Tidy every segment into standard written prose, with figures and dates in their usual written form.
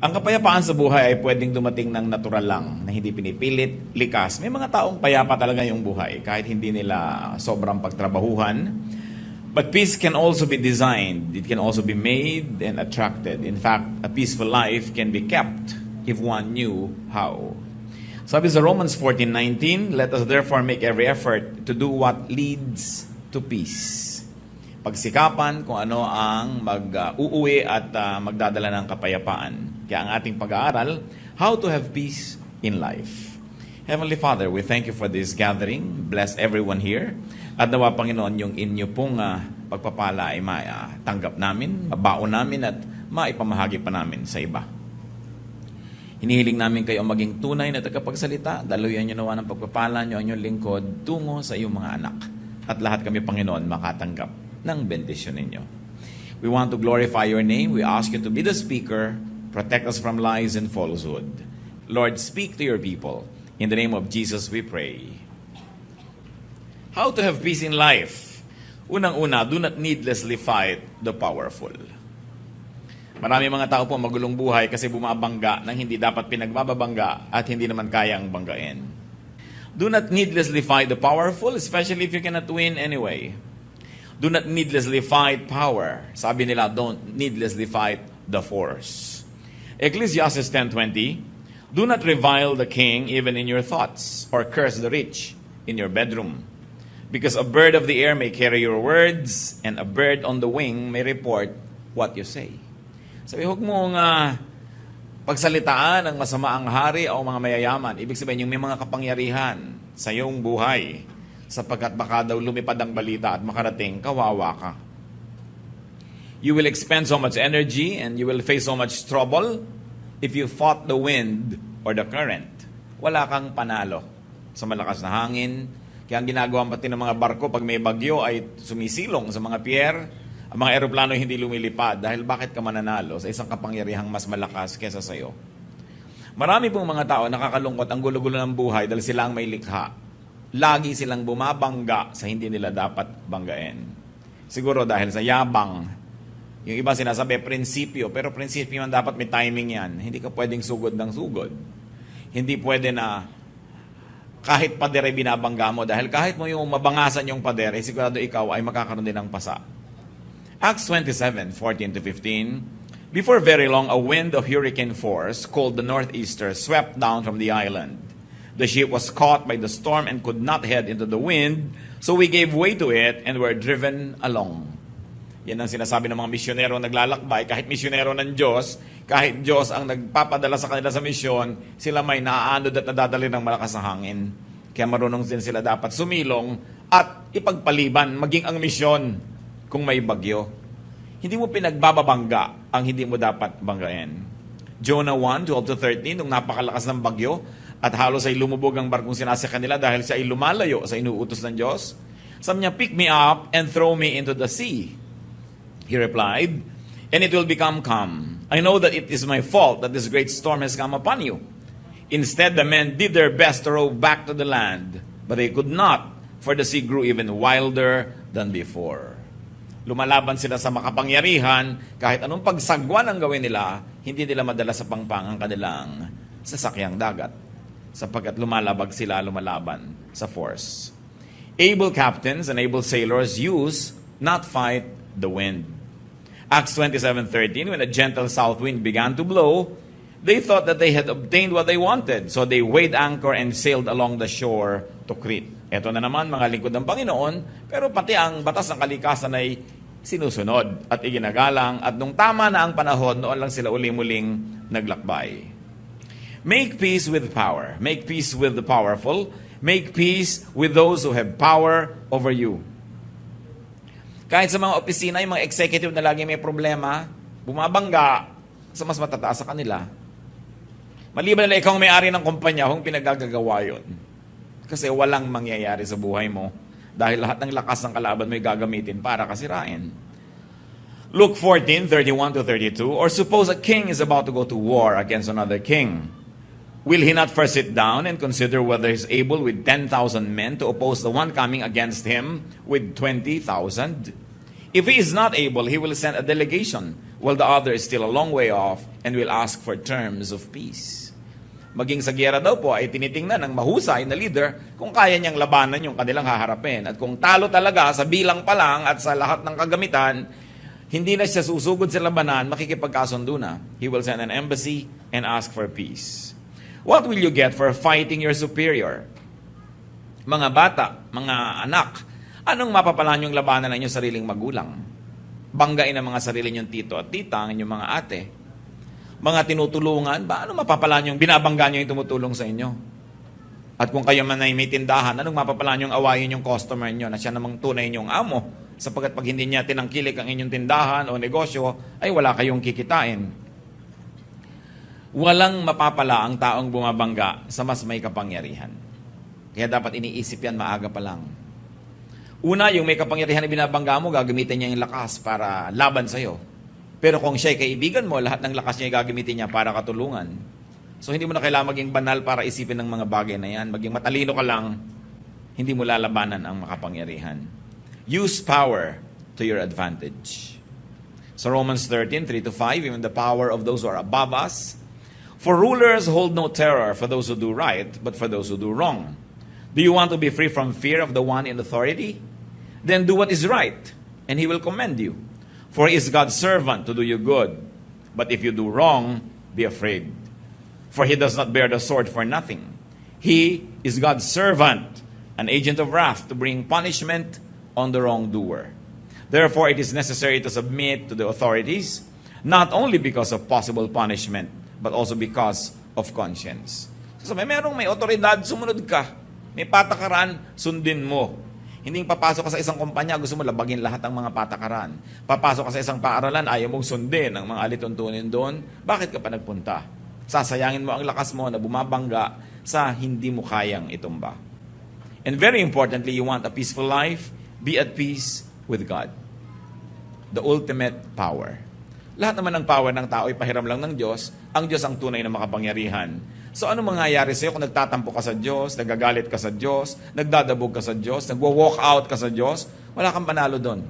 Ang kapayapaan sa buhay ay pwedeng dumating ng natural lang, na hindi pinipilit, likas. May mga taong payapa talaga yung buhay, kahit hindi nila sobrang pagtrabahuhan. But peace can also be designed. It can also be made and attracted. In fact, a peaceful life can be kept if one knew how. Sabi sa Romans 14:19, let us therefore make every effort to do what leads to peace. Pagsikapan kung ano ang mag-uuwi at magdadala ng kapayapaan. Kaya ang ating pag-aaral, how to have peace in life. Heavenly Father, we thank you for this gathering. Bless everyone here. At nawa, Panginoon, yung inyo pong pagpapala ay tanggap namin, mabaon namin at maipamahagi pa namin sa iba. Hinihiling namin kayo maging tunay na tagapagsalita. Daluyan nyo nawa ng pagpapala nyo ang inyong lingkod tungo sa iyong mga anak. At lahat kami, Panginoon, makatanggap ng bendisyon ninyo. We want to glorify your name. We ask you to be the speaker. Protect us from lies and falsehood. Lord, speak to your people. In the name of Jesus we pray. How to have peace in life? Unang-una, do not needlessly fight the powerful. Marami mga tao po magulong buhay kasi bumabangga nang hindi dapat pinagbababangga at hindi naman kayang banggain. Do not needlessly fight the powerful, especially if you cannot win anyway. Do not needlessly fight power. Sabi nila, don't needlessly fight the force. Ecclesiastes 10:20, do not revile the king even in your thoughts, or curse the rich in your bedroom. Because a bird of the air may carry your words, and a bird on the wing may report what you say. Sabi, huwag mong pagsalitaan ang masama ang hari o mga mayayaman. Ibig sabihin, yung may mga kapangyarihan sa iyong buhay, sapagkat baka daw lumipad ang balita at makarating, kawawa ka. You will expend so much energy and you will face so much trouble if you fought the wind or the current. Wala kang panalo sa malakas na hangin. Kaya ang ginagawa pati ng mga barko pag may bagyo ay sumisilong sa mga pier. Ang mga eroplano hindi lumilipad dahil bakit ka mananalo sa isang kapangyarihang mas malakas kesa sa iyo. Marami pong mga tao nakakalungkot ang gulo-gulo ng buhay dahil sila ang may likha. Lagi silang bumabangga sa hindi nila dapat banggain. Siguro dahil sa yabang. Yung iba sinasabi, prinsipyo. Pero prinsipyo man dapat may timing yan. Hindi ka pwedeng sugod ng sugod. Hindi pwede na kahit pader ay binabangga mo. Dahil kahit mo yung mabangasan yung pader, sigurado ikaw ay makakaroon din ng pasa. Acts 27:14-15, before very long, a wind of hurricane force, called the Northeaster, swept down from the island. The ship was caught by the storm and could not head into the wind, so we gave way to it and were driven along. Yan ang sinasabi ng mga misyonero naglalakbay. Kahit misyonero ng Diyos, kahit Diyos ang nagpapadala sa kanila sa misyon, sila may naaanod at nadadali ng malakas na hangin. Kaya marunong din sila dapat sumilong at ipagpaliban, maging ang misyon kung may bagyo. Hindi mo pinagbababangga ang hindi mo dapat banggain. Jonah 1:12-13, nung napakalakas ng bagyo at halos ay lumubog ang barkong sinasakyan nila dahil siya ay lumalayo sa inuutos ng Diyos. Sabi niya, pick me up and throw me into the sea. He replied, and it will become calm. I know that it is my fault that this great storm has come upon you. Instead, the men did their best to row back to the land, but they could not, for the sea grew even wilder than before. Lumalaban sila sa makapangyarihan, kahit anong pagsagwan ang gawin nila, hindi nila madala sa pangpang ang kanilang sasakyang dagat, sapagkat lumalaban sa force. Able captains and able sailors use, not fight, the wind. Acts 27:13, when a gentle south wind began to blow, they thought that they had obtained what they wanted, so they weighed anchor and sailed along the shore to Crete. Ito na naman mga lingkod ng Panginoon, pero pati ang batas ng kalikasan ay sinusunod at iginagalang, at nung tama na ang panahon, noon lang sila uli-muling naglakbay. Make peace with power. Make peace with the powerful. Make peace with those who have power over you. Kahit sa mga opisina, yung mga executive na lagi may problema, bumabangga sa mas matataas sa kanila. Maliban na ikaw may-ari ng kumpanya, kung pinagagagawa yun. Kasi walang mangyayari sa buhay mo dahil lahat ng lakas ng kalaban mo ay gagamitin para kasirain. Luke 14:31-32, or suppose a king is about to go to war against another king. Will he not first sit down and consider whether he is able with 10,000 men to oppose the one coming against him with 20,000? If he is not able, he will send a delegation, while the other is still a long way off and will ask for terms of peace. Maging sa giyera daw po ay tinitingnan ng mahusay na leader kung kaya niyang labanan yung kanilang haharapin. At kung talo talaga sa bilang pa lang at sa lahat ng kagamitan, hindi na siya susugod sa labanan, makikipagkasundo na. He will send an embassy and ask for peace. What will you get for fighting your superior? Mga bata, mga anak, anong mapapalan yung labanan ng inyong sariling magulang? Banggain ang mga sarili niyong tito at tita, ang inyong mga ate. Mga tinutulungan, ba ano mapapalan yung binabangga niyo yung tumutulong sa inyo? At kung kayo man ay may tindahan, anong mapapalan yung awayin yung customer niyo na siya namang tunay niyong amo? Sapagkat pag hindi niya tinangkilik ang inyong tindahan o negosyo, ay wala kayong kikitain. Walang mapapala ang taong bumabangga sa mas may kapangyarihan. Kaya dapat iniisip yan maaga pa lang. Una, yung may kapangyarihan na binabangga mo, gagamitin niya yung lakas para laban sa'yo. Pero kung siya'y kaibigan mo, lahat ng lakas niya gagamitin niya para katulungan. So hindi mo na kailangan maging banal para isipin ng mga bagay na yan. Maging matalino ka lang, hindi mo lalabanan ang makapangyarihan. Use power to your advantage. So Romans 13:3-5, even the power of those who are above us. For rulers hold no terror for those who do right, but for those who do wrong. Do you want to be free from fear of the one in authority? Then do what is right, and he will commend you. For he is God's servant to do you good. But if you do wrong, be afraid. For he does not bear the sword for nothing. He is God's servant, an agent of wrath to bring punishment on the wrongdoer. Therefore, it is necessary to submit to the authorities, not only because of possible punishment, but also because of conscience. So, merong may otoridad, sumunod ka. May patakaran, sundin mo. Hindi papasok ka sa isang kumpanya, gusto mo labagin lahat ng mga patakaran. Papasok ka sa isang paaralan, ayaw mong sundin ang mga alituntunin doon. Bakit ka pa nagpunta? Sasayangin mo ang lakas mo na bumabangga sa hindi mo kayang itumba. And very importantly, you want a peaceful life, be at peace with God. The ultimate power. Lahat naman ng power ng tao ay pahiram lang ng Diyos. Ang Diyos ang tunay na makapangyarihan. So ano mangyayari sa'yo kung nagtatampo ka sa Diyos, nagagalit ka sa Diyos, nagdadabog ka sa Diyos, nagwo-walk out ka sa Diyos? Wala kang panalo doon.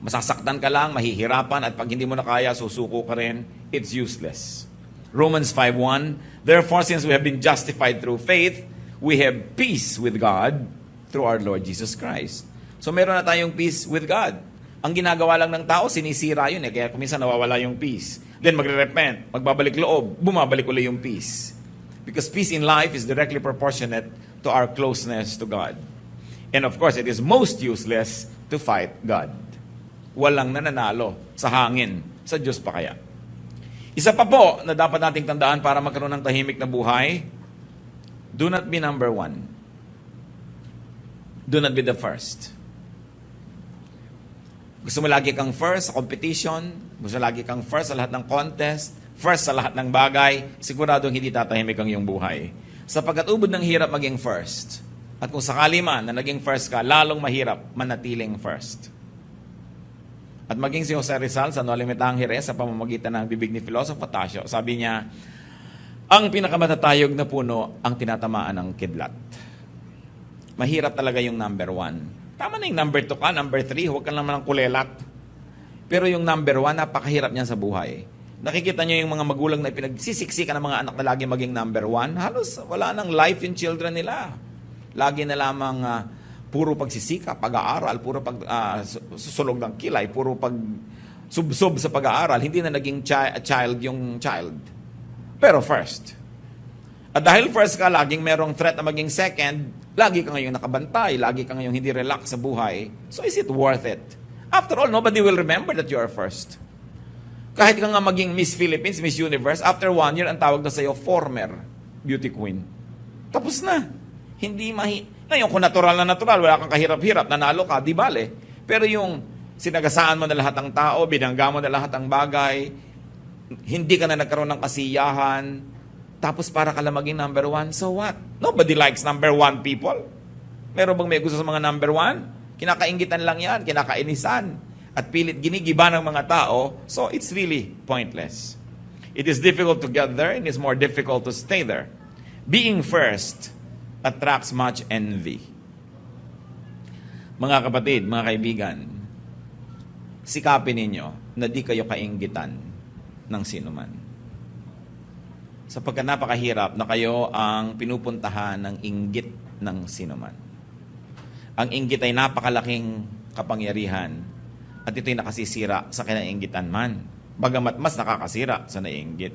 Masasaktan ka lang, mahihirapan, at pag hindi mo na kaya, susuko ka rin. It's useless. Romans 5:1, therefore, since we have been justified through faith, we have peace with God through our Lord Jesus Christ. So meron na tayong peace with God. Ang ginagawa lang ng tao, sinisira yun eh. Kaya kuminsan nawawala yung peace. Then magre-repent, magbabalik loob, bumabalik ulit yung peace. Because peace in life is directly proportionate to our closeness to God. And of course, it is most useless to fight God. Walang nananalo sa hangin. Sa Diyos pa kaya. Isa pa po na dapat nating tandaan para magkaroon ng tahimik na buhay, do not be number one. Do not be the first. Gusto mo lagi kang first sa competition, gusto lagi kang first sa lahat ng contest, first sa lahat ng bagay, siguradong hindi tatahimik ang iyong buhay. Sapagkat ubod ng hirap maging first. At kung sakali man na naging first ka, lalong mahirap manatiling first. At maging si Jose Rizal sa No Limitang Hires sa pamamagitan ng bibig ni Filosofo Tasio, sabi niya, ang pinakamatatayog na puno ang tinatamaan ng kidlat. Mahirap talaga yung number one. Tama na yung number 2 ka, number 3, huwag ka naman ng kulelat. Pero yung number 1, napakahirap niyan sa buhay. Nakikita niyo yung mga magulang na pinagsisiksikan ng mga anak na lagi maging number 1, halos wala nang life yung children nila. Lagi na lamang puro pagsisika, pag-aaral, puro susulog ng kilay, puro subsob sa pag-aaral, hindi na naging child yung child. Pero first. At dahil first ka, laging merong threat na maging second, lagi ka ngayong nakabantay, lagi ka ngayong hindi relax sa buhay, so is it worth it? After all, nobody will remember that you are first. Kahit ka nga maging Miss Philippines, Miss Universe, after 1 year, ang tawag na sa'yo, former beauty queen. Tapos na. Hindi ngayon, kung natural na natural, wala kang kahirap-hirap, nanalo ka, di bale. Pero yung sinagasaan mo na lahat ng tao, binangga mo na lahat ng bagay, hindi ka na nagkaroon ng kasiyahan, tapos para ka lang maging number 1, so what? Nobody likes number 1 people. Meron bang may gusto sa mga number 1? Kinakaingitan lang yan, kinakainisan. At pilit ginigiba ng mga tao, so it's really pointless. It is difficult to get there, and it's more difficult to stay there. Being first attracts much envy. Mga kapatid, mga kaibigan, sikapin ninyo na di kayo kainggitan ng sinuman. Sapagkat napakahirap na kayo ang pinupuntahan ng inggit ng sinuman. Ang inggit ay napakalaking kapangyarihan at ito'y nakasisira sa kinainggitan man. Bagamat mas nakakasira sa naiinggit.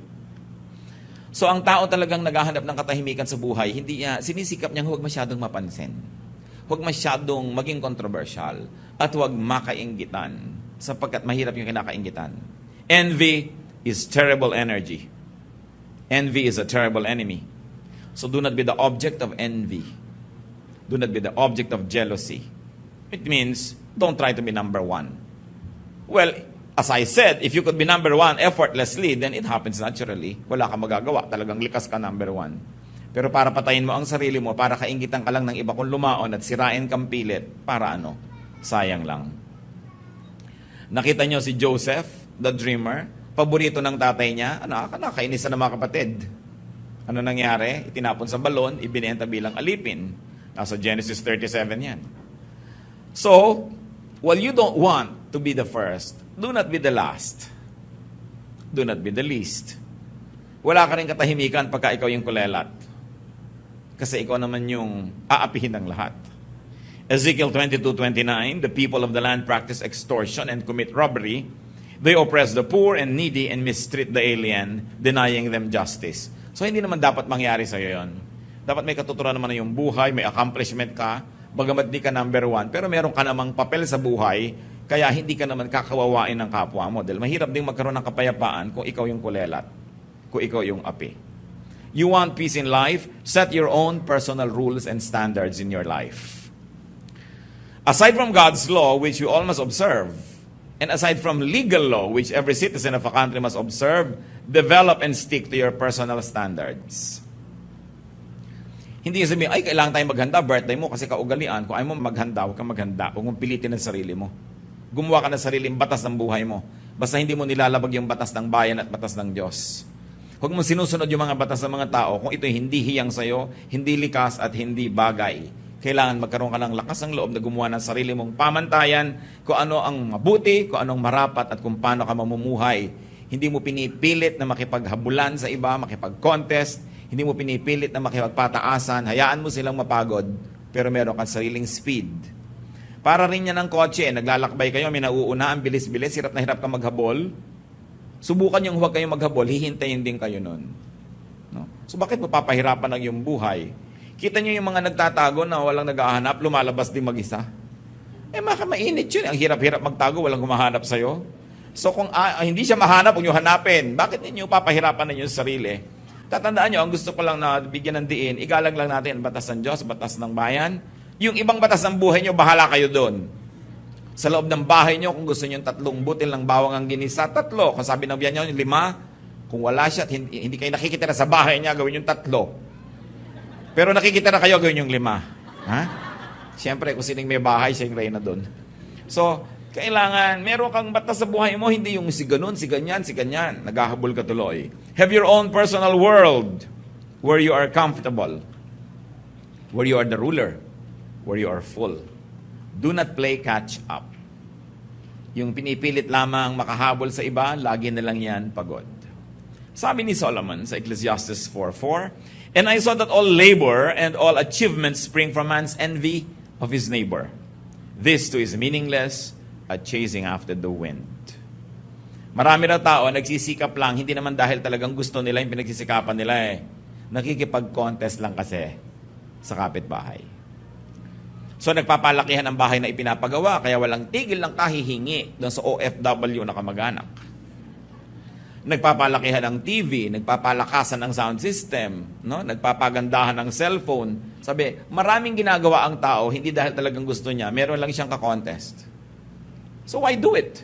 So ang tao talagang naghahanap ng katahimikan sa buhay, hindi niya, sinisikap niyang huwag masyadong mapansin. Huwag masyadong maging controversial at huwag makainggitan sapagkat mahirap yung kinakainggitan. Envy is terrible energy. Envy is a terrible enemy. So do not be the object of envy. Do not be the object of jealousy. It means, don't try to be number one. Well, as I said, if you could be number one effortlessly, then it happens naturally. Wala kang magagawa. Talagang likas ka number one. Pero para patayin mo ang sarili mo, para kainggitan ka lang ng iba kung lumaon at sirain kang pilit, para ano? Sayang lang. Nakita nyo si Joseph, the dreamer, paborito ng tatay niya, nakainis na ng mga kapatid. Ano nangyari? Itinapon sa balon, ibinenta bilang alipin. Nasa Genesis 37 yan. So, while you don't want to be the first, do not be the last. Do not be the least. Wala ka rin katahimikan pagka ikaw yung kulelat. Kasi ikaw naman yung aapihin ng lahat. Ezekiel 22:29, the people of the land practice extortion and commit robbery. They oppress the poor and needy and mistreat the alien, denying them justice. So hindi naman dapat mangyari sa'yo yun. Dapat may katuturan naman na yung buhay, may accomplishment ka, bagamat di ka number one, pero meron ka namang papel sa buhay, kaya hindi ka naman kakawawain ng kapwa mo. Dahil mahirap ding magkaroon ng kapayapaan kung ikaw yung kulelat, kung ikaw yung api. You want peace in life? Set your own personal rules and standards in your life. Aside from God's law, which you all must observe, and aside from legal law, which every citizen of a country must observe, develop and stick to your personal standards. Hindi sabihin, ay, kailangan tayong maghanda, birthday mo, kasi kaugalian. Kung ayaw mo maghanda, huwag kang maghanda. Huwag mong pilitin ang sarili mo. Gumawa ka ng sariling batas ng buhay mo. Basta hindi mo nilalabag yung batas ng bayan at batas ng Diyos. Huwag mong sinusunod yung mga batas ng mga tao kung ito'y hindi hiyang sa'yo, hindi likas at hindi bagay. Kailangan magkaroon ka ng lakas ng loob na gumawa ng sarili mong pamantayan kung ano ang mabuti, kung anong marapat at kung paano ka mamumuhay. Hindi mo pinipilit na makipaghabulan sa iba, makipag-contest. Hindi mo pinipilit na makipagpataasan. Hayaan mo silang mapagod, pero meron kang sariling speed. Para rin yan ng kotse, naglalakbay kayo, may nauuna, ang bilis-bilis, hirap na hirap ka maghabol. Subukan yung huwag kayong maghabol, hihintayin din kayo nun. No? So bakit mo papahirapan ang iyong buhay? Kita niyo yung mga nagtatago na walang nag-ahanap, lumalabas din mag-isa. Mainit yun. Ang hirap-hirap magtago, walang humahanap sa'yo. So kung hindi siya mahanap, huwag niyo hanapin. Bakit ninyo papahirapan na yung sarili? Tatandaan niyo, ang gusto ko lang na bigyan ng diin, igalang lang natin ang batas ng Diyos, batas ng bayan. Yung ibang batas ng buhay niyo, bahala kayo doon. Sa loob ng bahay niyo, kung gusto niyo 3 butil ng bawang ang ginisa, 3. Kung sabi ng biyan niyo, 5. Kung wala siya at hindi kayo nakikitira sa bahay niya, gawin yung 3. Pero nakikitira kayo, gawin yung 5. Ha? Siyempre, kung sining may bahay, siya yung reyna doon. So, kailangan, meron kang batas sa buhay mo, hindi yung si ganun, si ganyan, si ganyan. Naghahabol ka tuloy. Have your own personal world where you are comfortable, where you are the ruler, where you are full. Do not play catch up. Yung pinipilit lamang makahabol sa iba, lagi na lang yan pagod. Sabi ni Solomon sa Ecclesiastes 4:4, and I saw that all labor and all achievements spring from man's envy of his neighbor. This too is meaningless, a chasing after the wind. Marami na tao nagsisikap lang, hindi naman dahil talagang gusto nila yung pinagsisikapan nila eh. Nakikipag-contest lang kasi sa kapitbahay. So nagpapalakihan ang bahay na ipinapagawa, kaya walang tigil ng kahihingi doon sa OFW na kamag-anak. Nagpapalakihan ng TV, nagpapalakasan ng sound system, no? Nagpapagandahan ng cellphone. Sabi, maraming ginagawa ang tao, hindi dahil talagang gusto niya, meron lang siyang ka-contest. So why do it?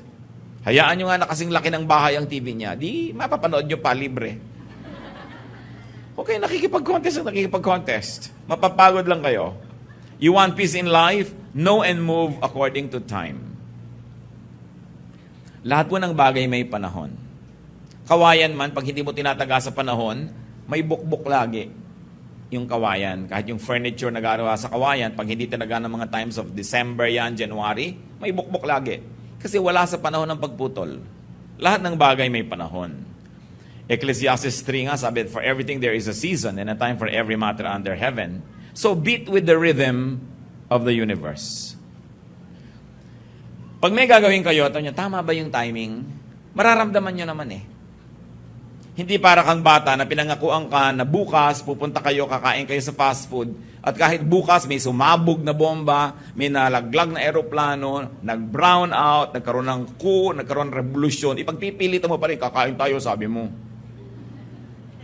Hayaan nyo nga na kasing laki ng bahay ang TV niya, di mapapanood nyo pa libre. Okay, nakikipag-contest. Mapapagod lang kayo. You want peace in life? Know and move according to time. Lahat po ng bagay may panahon. Kawayan man, pag hindi mo tinataga sa panahon, may bukbok lagi yung kawayan. Kahit yung furniture na gagawa sa kawayan, pag hindi talaga ng mga times of December yan, January, may bukbok lagi. Kasi wala sa panahon ng pagputol. Lahat ng bagay may panahon. Ecclesiastes 3 nga, sabi, for everything there is a season and a time for every matter under heaven. So beat with the rhythm of the universe. Pag may gagawin kayo, tama ba yung timing? Mararamdaman nyo naman eh. Hindi para kang bata na pinangakuan ka na bukas, pupunta kayo, kakain kayo sa fast food, at kahit bukas may sumabog na bomba, may nalaglag na eroplano, nag-brown out, nagkaroon ng coup, nagkaroon ng revolusyon, ipagpipilitan mo pa rin, kakain tayo, sabi mo.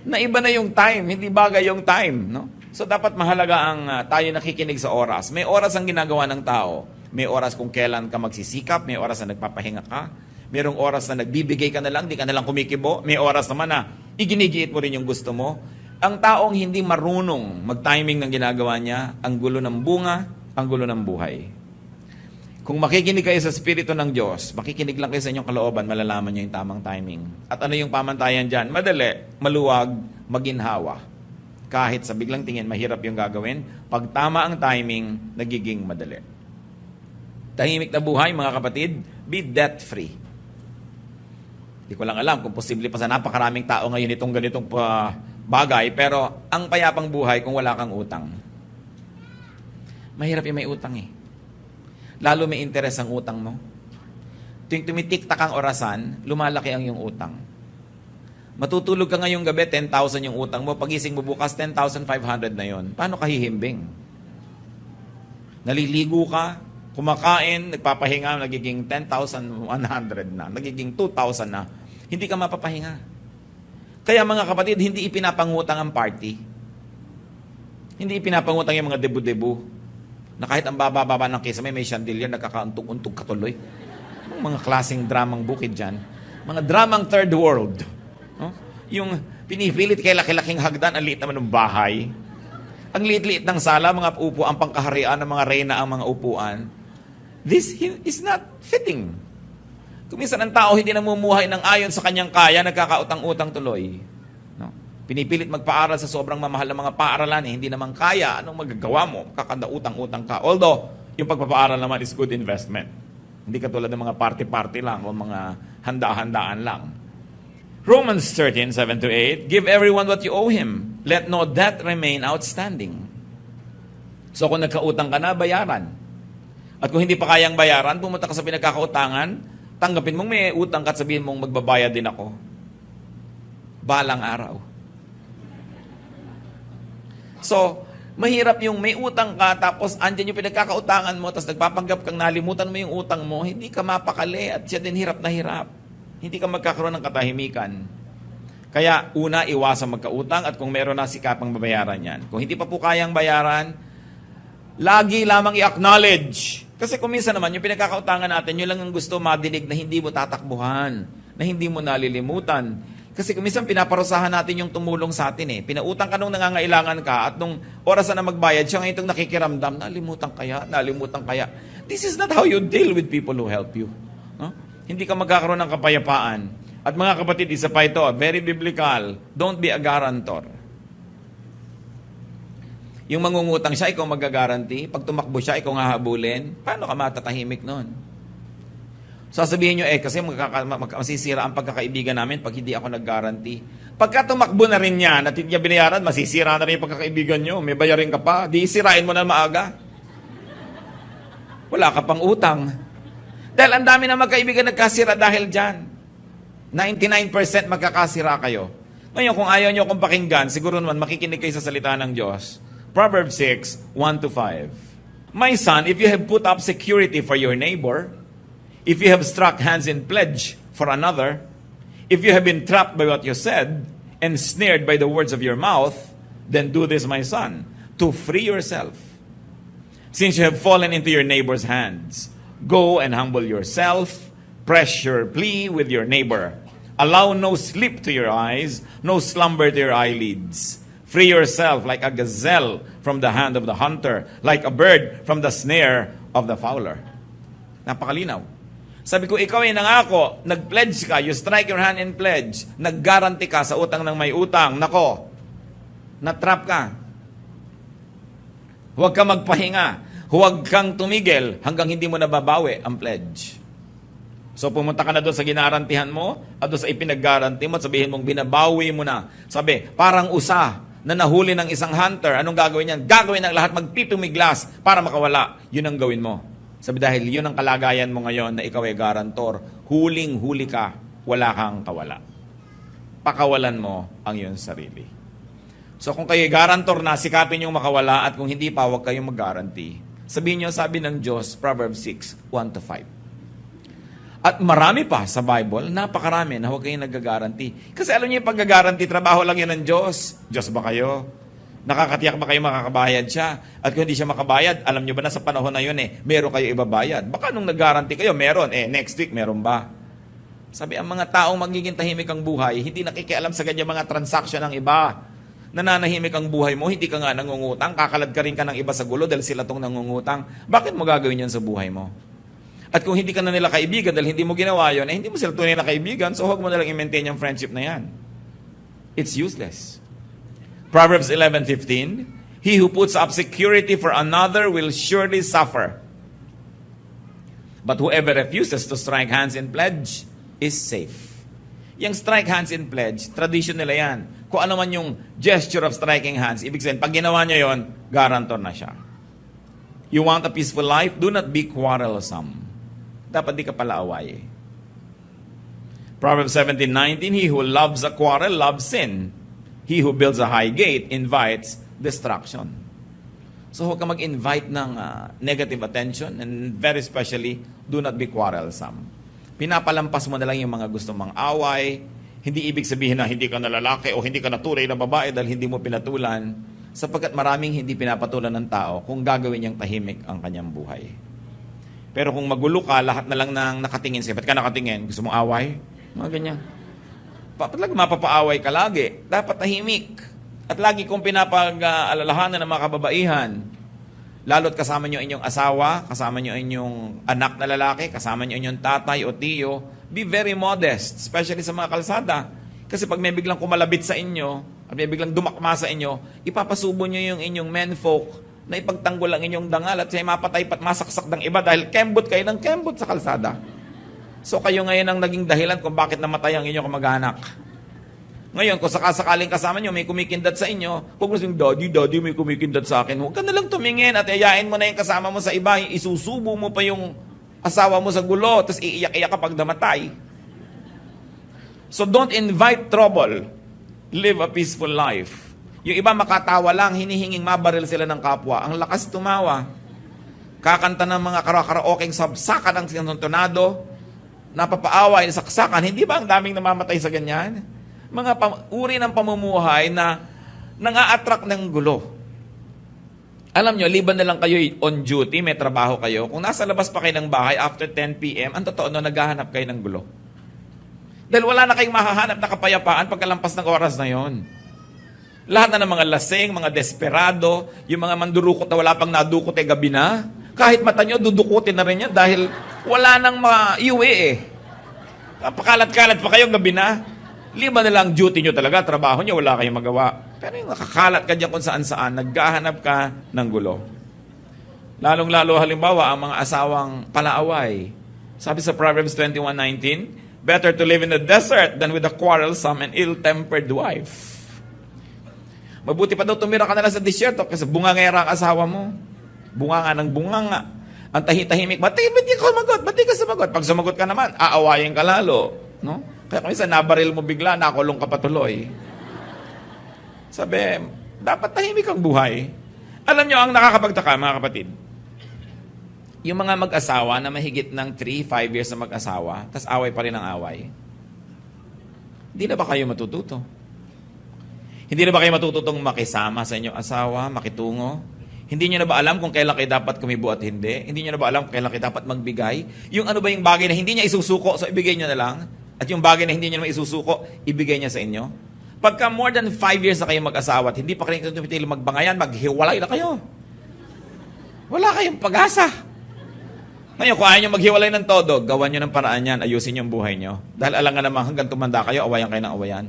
Naiba na yung time, hindi bagay yung time. No? So dapat mahalaga ang tayo nakikinig sa oras. May oras ang ginagawa ng tao. May oras kung kailan ka magsisikap, may oras na nagpapahinga ka, merong oras na nagbibigay ka na lang, di ka na lang kumikibo. May oras naman na iginigiit mo rin yung gusto mo. Ang taong hindi marunong mag-timing ng ginagawa niya, ang gulo ng bunga, ang gulo ng buhay. Kung makikinig kayo sa Espiritu ng Diyos, makikinig lang kayo sa inyong kalooban, malalaman niyo yung tamang timing. At ano yung pamantayan dyan? Madali, maluwag, maginhawa. Kahit sa biglang tingin, mahirap yung gagawin. Pag tama ang timing, nagiging madali. Tahimik na buhay, mga kapatid, be debt-free. Hindi ko lang alam kung posible pa sa napakaraming tao ngayon itong ganitong bagay, pero ang payapang buhay kung wala kang utang. Mahirap yung may utang eh. Lalo may interes ang utang mo. Tuwing tumitiktak ang orasan, lumalaki ang iyong utang. Matutulog ka ngayong gabi, 10,000 yung utang mo. Pagising mo bukas, 10,500 na yon. Paano ka hihimbing? Naliligo ka, kumakain, nagpapahinga, nagiging 10,100 na, nagiging 2,000 na. Hindi ka mapapahinga. Kaya mga kapatid, hindi ipinapangutang ang party. Hindi ipinapangutang yung mga debu-debu. Na kahit ang baba-baba ng kisame, may chandelier, nagkakauntog-untog katuloy. Mga klaseng dramang bukid dyan. Mga dramang third world. No? Yung pinipilit kay laki-laking hagdan, ang liit naman ng bahay. Ang liit-liit ng sala, mga upo, ang pangkaharian ng mga reyna ang mga upuan. This is not fitting. Kung minsan ang tao hindi namumuhay ng ayon sa kanyang kaya, nagkakautang-utang tuloy. No? Pinipilit magpaaral sa sobrang mamahal ng mga paaralan, hindi naman kaya, anong magagawa mo? Kakanda utang-utang ka. Although, yung pagpapaaral naman is good investment. Hindi katulad ng mga party-party lang o mga handa-handaan lang. Romans 13:7-8, give everyone what you owe him. Let no debt remain outstanding. So kung nagkautang ka na, bayaran. At kung hindi pa kayang bayaran, pumunta ka sa pinagkakautangan, tanggapin mong may utang ka at sabihin mong magbabayad din ako. Balang araw. So, mahirap yung may utang ka, tapos andyan yung pinagkakautangan mo, tapos nagpapanggap kang nalimutan mo yung utang mo, hindi ka mapakali at siya din hirap na hirap. Hindi ka magkakaroon ng katahimikan. Kaya, una, iwasan magkautang at kung meron na sikapang babayaran yan. Kung hindi pa po kayang bayaran, lagi lamang i-acknowledge. Kasi kung minsan naman, yung pinagkakautangan natin, yun lang ang gusto madinig na hindi mo tatakbuhan, na hindi mo nalilimutan. Kasi kung minsan pinaparusahan natin yung tumulong sa atin eh. Pinautang ka nung nangangailangan ka at nung oras na magbayad, siya ngayon itong nakikiramdam, nalimutan kaya. This is not how you deal with people who help you. No? Hindi ka magkakaroon ng kapayapaan. At mga kapatid, isa pa ito, very biblical, don't be a guarantor. Yung mangungutang siya, ikaw magagaranti. Pag tumakbo siya, ikaw nga habulin. Paano ka matatahimik nun? Sasabihin nyo, kasi masisira ang pagkakaibigan namin pag hindi ako nag-guarantee. Pagka tumakbo na rin yan at hindi niya binayaran, masisira na rin yung pagkakaibigan nyo. May bayarin ka pa. Di sirain mo na maaga. Wala ka pang utang. Dahil ang dami na magkaibigan nagkasira dahil dyan. 99% magkakasira kayo. Ngayon, kung ayaw nyo akong pakinggan, siguro naman makikinig kayo sa salita ng Diyos. Proverbs 6:1-5. My son, if you have put up security for your neighbor, if you have struck hands in pledge for another, if you have been trapped by what you said, and snared by the words of your mouth, then do this, my son, to free yourself. Since you have fallen into your neighbor's hands, go and humble yourself, press your plea with your neighbor. Allow no sleep to your eyes, no slumber to your eyelids. Free yourself like a gazelle from the hand of the hunter, like a bird from the snare of the fowler. Napakalinaw. Sabi ko, ikaw ay nangako, nag-pledge ka, you strike your hand in pledge, nag-guarantee ka sa utang ng may utang, nako, na-trap ka. Huwag ka magpahinga, huwag kang tumigil hanggang hindi mo nababawi ang pledge. So pumunta ka na doon sa ginarantihan mo at doon sa ipinag-garanti mo at sabihin mong binabawi mo na. Sabi, parang usa na nahuli ng isang hunter. Anong gagawin niyan? Gagawin ng lahat, magpipumiglas para makawala. Yun ang gawin mo. Sabi, dahil yun ang kalagayan mo ngayon na ikaw ay garantor. Huling-huli ka, wala kang kawala. Pakawalan mo ang iyong sarili. So kung kayo garantor na, sikapin yung makawala at kung hindi pa, huwag kayong mag-guarantee. Sabihin nyo, sabi ng Diyos, Proverbs 6, 1-5. At marami pa sa Bible, napakarami na huwag kayong nag-guarantee. Kasi alam niyo yung pag-guarantee, trabaho lang yun ng Diyos. Diyos ba kayo? Nakakatiyak ba kayo makakabayad siya? At kung hindi siya makabayad, alam niyo ba na sa panahon na yun meron kayo ibabayad? Baka nung nag-guarantee kayo, meron. Next week, meron ba? Sabi, ang mga taong magiging tahimik ang buhay, hindi nakikialam sa ganyan mga transaction ng iba. Nananahimik ang buhay mo, hindi ka nga nangungutang, kakalad ka rin ka ng iba sa gulo dahil sila tong nangungutang. Bakit mo gagawin yan sa buhay mo? At kung hindi ka na nila kaibigan dahil hindi mo ginawa yun, hindi mo sila tunay na kaibigan, so huwag mo nalang i-maintain yung friendship na yan. It's useless. Proverbs 11:15, he who puts up security for another will surely suffer. But whoever refuses to strike hands in pledge is safe. Yung strike hands in pledge, tradition nila yan. Kung ano man yung gesture of striking hands, ibig sabihin, pag ginawa niya yon, guarantor na siya. You want a peaceful life? Do not be quarrelsome. Dapat di ka pala away. Proverbs 17:19, he who loves a quarrel loves sin. He who builds a high gate invites destruction. So huwag ka mag-invite ng negative attention and very especially, do not be quarrelsome. Pinapalampas mo na lang yung mga gusto mong away. Hindi ibig sabihin na hindi ka na lalaki o hindi ka natuloy na babae dahil hindi mo pinatulan. Sapagkat maraming hindi pinapatulan ng tao kung gagawin niyang tahimik ang kanyang buhay. Pero kung magulo ka, lahat na lang nang nakatingin sa'yo. Ba't ka nakatingin? Gusto mong away? Mga ganyan. Talaga mapapaaway ka lagi. Dapat tahimik. At lagi kong pinapag-alalahanan ng mga kababaihan. Lalo't kasama nyo inyong asawa, kasama nyo inyong anak na lalaki, kasama nyo inyong tatay o tiyo. Be very modest, especially sa mga kalsada. Kasi pag may biglang kumalabit sa inyo, at may biglang dumakma sa inyo, ipapasubo nyo yung inyong menfolk na ipagtanggol ang inyong dangal at siya mapatay pat masaksak ng iba dahil kembot kayo ng kembot sa kalsada. So kayo ngayon ang naging dahilan kung bakit namatay ang inyong kamag-anak. Ngayon, kung sakasakaling kasama nyo, may kumikindat sa inyo, huwag mo sabihin, Daddy, may kumikindat sa akin. Huwag ka na lang tumingin at ayain mo na yung kasama mo sa iba, isusubo mo pa yung asawa mo sa gulo, tapos iiyak-iyak kapag namatay. So don't invite trouble. Live a peaceful life. Yung iba makatawa lang, hinihinging mabaril sila ng kapwa. Ang lakas tumawa. Kakanta ng mga karaoke'ng sabsakan ng sinuntonado, napapaaway, saksakan. Hindi ba ang daming namamatay sa ganyan? Mga uri ng pamumuhay na nang-a-attract ng gulo. Alam nyo, liban na lang kayo on duty, may trabaho kayo. Kung nasa labas pa kayo ng bahay after 10 p.m., ang totoo no, naghahanap kayo ng gulo. Dahil wala na kayong mahahanap na kapayapaan pagkalampas ng oras na yon. Lahat na ng mga lasing, mga desperado, yung mga mandurukot na wala pang nadukot gabi na, kahit mata nyo, dudukutin na rin yan dahil wala nang maiuwi Napakalat-kalat pa kayo gabi na. Lima na lang duty nyo talaga, trabaho nyo, wala kayong magawa. Pero yung nakakalat ka dyan kung saan-saan, naghahanap ka ng gulo. Lalong-lalo halimbawa, ang mga asawang palaaway. Sabi sa Proverbs 21:19, better to live in the desert than with a quarrelsome and ill-tempered wife. Mabuti pa daw tumira ka na lang sa disyerto kasi bungangera ang asawa mo. Bunganga ng bunganga. Ang tahitahimik, ba't di ka sumagot? Ba't di ka sumagot? Pag sumagot ka naman, aawayin ka lalo. No? Kaya kung isa, nabaril mo bigla, nakulong ka patuloy. Sabi, dapat tahimik ang buhay. Alam nyo, ang nakakapagtaka, mga kapatid, yung mga mag-asawa na mahigit ng 3-5 years na mag-asawa, tas away pa rin ang away, hindi na ba kayo matututo? Hindi na ba kayo matututong makisama sa inyong asawa, makitungo? Hindi nyo na ba alam kung kailan kayo dapat kumibo at hindi? Hindi nyo na ba alam kung kailan kayo dapat magbigay? Yung ano ba yung bagay na hindi niya isusuko, so ibigay nyo na lang? At yung bagay na hindi nyo naman isusuko, ibigay niya sa inyo? Pagka more than 5 years na kayo mag-asawa at hindi pa kayo tumitil magbangayan, maghiwalay na kayo. Wala kayong pag-asa. Ngayon, kung ayaw nyo maghiwalay ng todo, gawan nyo ng paraan yan, ayusin yung buhay nyo. Dahil alam nga naman, hanggang tumanda kayo, awayan kayo ng awayan.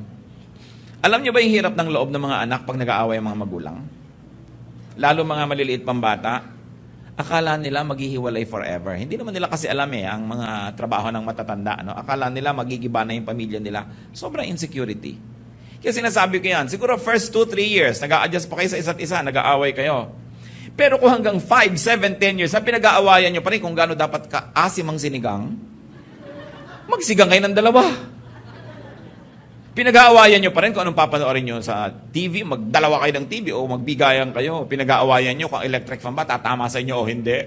Alam nyo ba yung hirap ng loob ng mga anak pag nag-aaway ang mga magulang? Lalo mga maliliit pang bata. Akala nila maghihiwalay forever. Hindi naman nila kasi alam ang mga trabaho ng matatanda. No? Akala nila magigiba na yung pamilya nila. Sobrang insecurity. Kaya sinasabi ko yan, siguro first 2-3 years, nag-a-adjust pa kayo sa isa't isa, nag-aaway kayo. Pero kung hanggang 5, 7, 10 years, na pinag-aawayan nyo pa rin kung gaano dapat ka-asim ang sinigang, magsigang kayo ng dalawa. Pinag-aawayan nyo pa rin kung anong papanoorin nyo sa TV, magdalawa kayo ng TV o magbigayan kayo. Pinag-aawayan nyo kung electric fan ba, tatama sa inyo o hindi.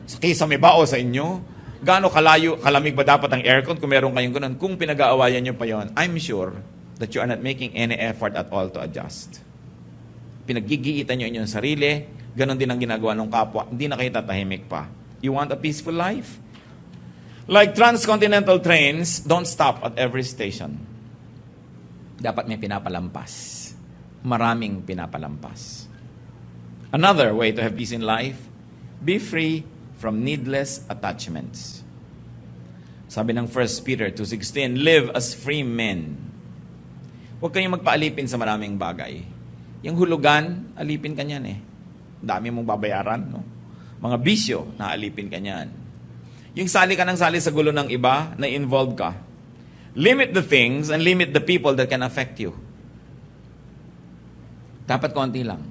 Sa kisame ba o sa inyo? Gaano kalayo, kalamig ba dapat ang aircon kung meron kayong ganun? Kung pinag-aawayan nyo pa yon, I'm sure that you are not making any effort at all to adjust. Pinaggigiitan nyo inyong sarili, ganun din ang ginagawa ng kapwa, hindi na kayo tatahimik pa. You want a peaceful life? Like transcontinental trains, don't stop at every station. Dapat may pinapalampas. Maraming pinapalampas. Another way to have peace in life, be free from needless attachments. Sabi ng 1 Peter 2:16, live as free men. Huwag kayong magpaalipin sa maraming bagay. Yung hulugan, alipin ka niyan Dami mong babayaran, no? Mga bisyo, naalipin ka niyan. Yung sali ka ng sali sa gulo ng iba, na-involve ka. Limit the things and limit the people that can affect you. Dapat konti lang.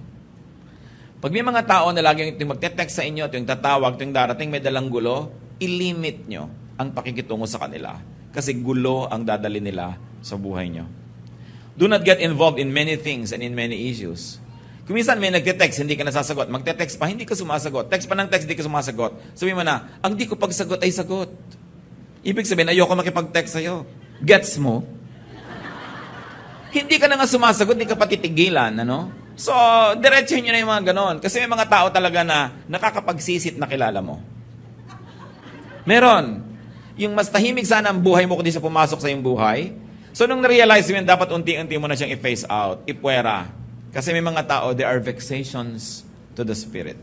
Pag may mga tao na laging magte-text sa inyo at yung tatawag, yung darating may dalang gulo, ilimit nyo ang pakikitungo sa kanila. Kasi gulo ang dadali nila sa buhay nyo. Do not get involved in many things and in many issues. Kung minsan may nagte-text, hindi ka nasasagot. Magte-text pa, hindi ka sumasagot. Text pa ng text, hindi ka sumasagot. Sabi mo na, ang di ko pagsagot ay sagot. Ibig sabihin, ayoko makipag-text sa'yo. Gets mo? Hindi ka na nga sumasagot, hindi ka patitigilan, ano? So, diretso nyo na yung mga ganon. Kasi may mga tao talaga na nakakapagsisit na kilala mo. Meron. Yung mas tahimik sana ang buhay mo kundi sa pumasok sa iyong buhay. So, nung na-realize mo yun, dapat unti-unti mo na siyang i-face out, ipwera. Kasi may mga tao, there are vexations to the spirit.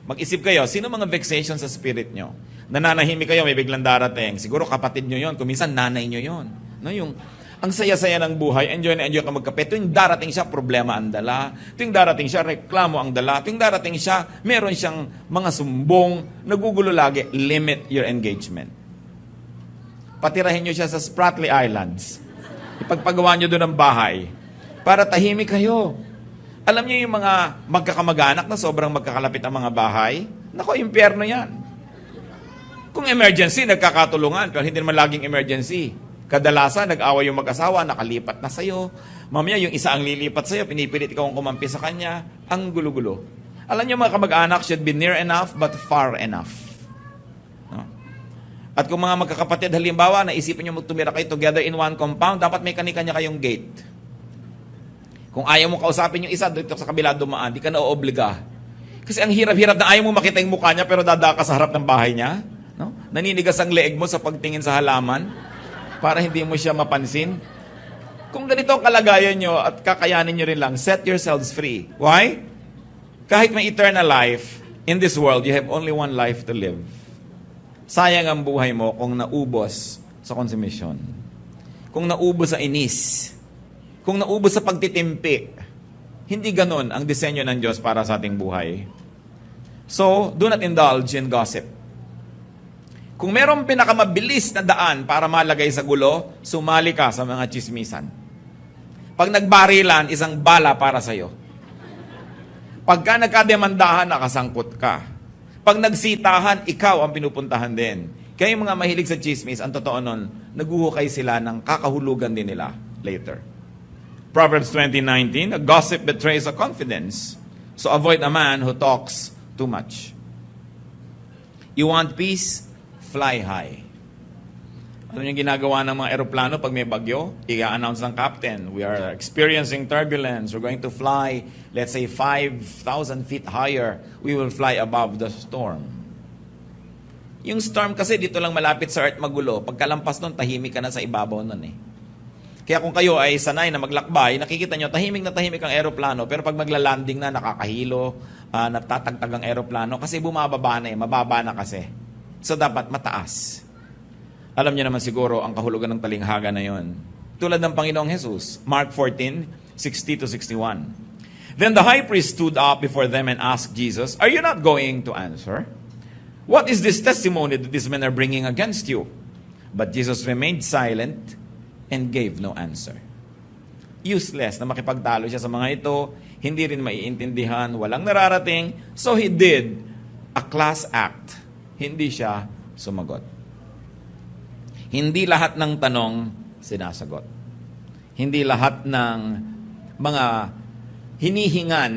Mag-isip kayo, sino mga vexations sa spirit nyo? Nananahimik kayo, may biglang darating. Siguro kapatid nyo yon, kung minsan nanay nyo yon. No, yung, ang saya-saya ng buhay, enjoy na enjoy ka magkape. Tuwing darating siya, problema ang dala. Tuwing darating siya, reklamo ang dala. Tuwing darating siya, meron siyang mga sumbong, nagugulo lagi. Limit your engagement. Patirahin nyo siya sa Spratly Islands. Ipagpagawa nyo doon ng bahay. Para tahimik kayo. Alam niyo yung mga magkakamag-anak na sobrang magkakalapit ang mga bahay? Nako, impyerno yan. Kung emergency, nagkakatulungan, pero hindi naman laging emergency. Kadalasan, nag-away yung mag-asawa, nakalipat na sa'yo. Mamaya, yung isa ang lilipat sa'yo, pinipilit ikaw ang kumampi sa kanya. Ang gulo-gulo. Alam niyo, mga kamag-anak should be near enough, but far enough. No? At kung mga magkakapatid, halimbawa, naisipin niyo tumira kayo together in one compound, dapat may kanya-kanya kayong gate. Kung ayaw mo kausapin yung isa, dito sa kabila dumaan, di ka na oobliga. Kasi ang hirap-hirap na ayaw mo makita yung mukha niya, pero dadaka sa harap ng bahay niya. No? Naninigas ang leeg mo sa pagtingin sa halaman para hindi mo siya mapansin. Kung ganito ang kalagayan nyo at kakayanin nyo rin lang, set yourselves free. Why? Kahit may eternal life, in this world, you have only one life to live. Sayang ang buhay mo kung naubos sa konsumisyon. Kung naubos sa inis. Kung naubos sa pagtitimpi. Hindi ganon ang disenyo ng Diyos para sa ating buhay. So, do not indulge in gossip. Kung merong pinakamabilis na daan para malagay sa gulo, sumali ka sa mga chismisan. Pag nagbarilan, isang bala para sa'yo. Pagka nagkademandahan, nakasangkot ka. Pag nagsitahan, ikaw ang pinupuntahan din. Kaya yung mga mahilig sa chismis, ang totoo nun, naguhukay sila ng kakahulugan din nila later. Proverbs 20:19, a gossip betrays a confidence, so avoid a man who talks too much. You want peace? Fly high. Ano yung ginagawa ng mga eroplano pag may bagyo? I-announce ng captain, we are experiencing turbulence. We're going to fly, let's say, 5,000 feet higher. We will fly above the storm. Yung storm kasi dito lang malapit sa earth magulo. Pagkalampas nun, tahimik ka na sa ibabaw nun Kaya kung kayo ay sanay na maglakbay, nakikita nyo, tahimik na tahimik ang eroplano. Pero pag magla-landing na, nakakahilo, natatagtag ang eroplano. Kasi bumababa na mababa na kasi. So dapat mataas. Alam niyo naman siguro ang kahulugan ng talinghaga na yon. Tulad ng Panginoong Jesus, Mark 14:60-61. Then the high priest stood up before them and asked Jesus, "Are you not going to answer? What is this testimony that these men are bringing against you?" But Jesus remained silent and gave no answer. Useless na makipagtalo siya sa mga ito, hindi rin maiintindihan, walang nararating, so he did a class act. Hindi siya sumagot. Hindi lahat ng tanong sinasagot. Hindi lahat ng mga hinihingan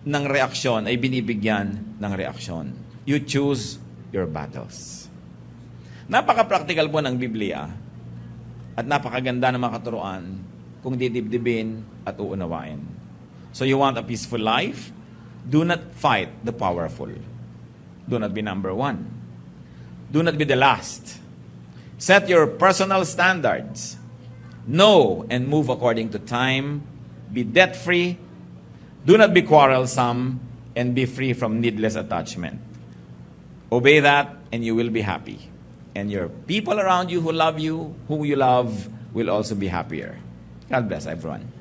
ng reaksyon ay binibigyan ng reaksyon. You choose your battles. Napaka-practical po ng Biblia at napakaganda ng mga katuruan kung didibdibin at uunawain. So you want a peaceful life? Do not fight the powerful. Do not be number one. Do not be the last. Set your personal standards. Know and move according to time. Be debt-free. Do not be quarrelsome, and be free from needless attachment. Obey that, and you will be happy. And your people around you, who you love, will also be happier. God bless everyone.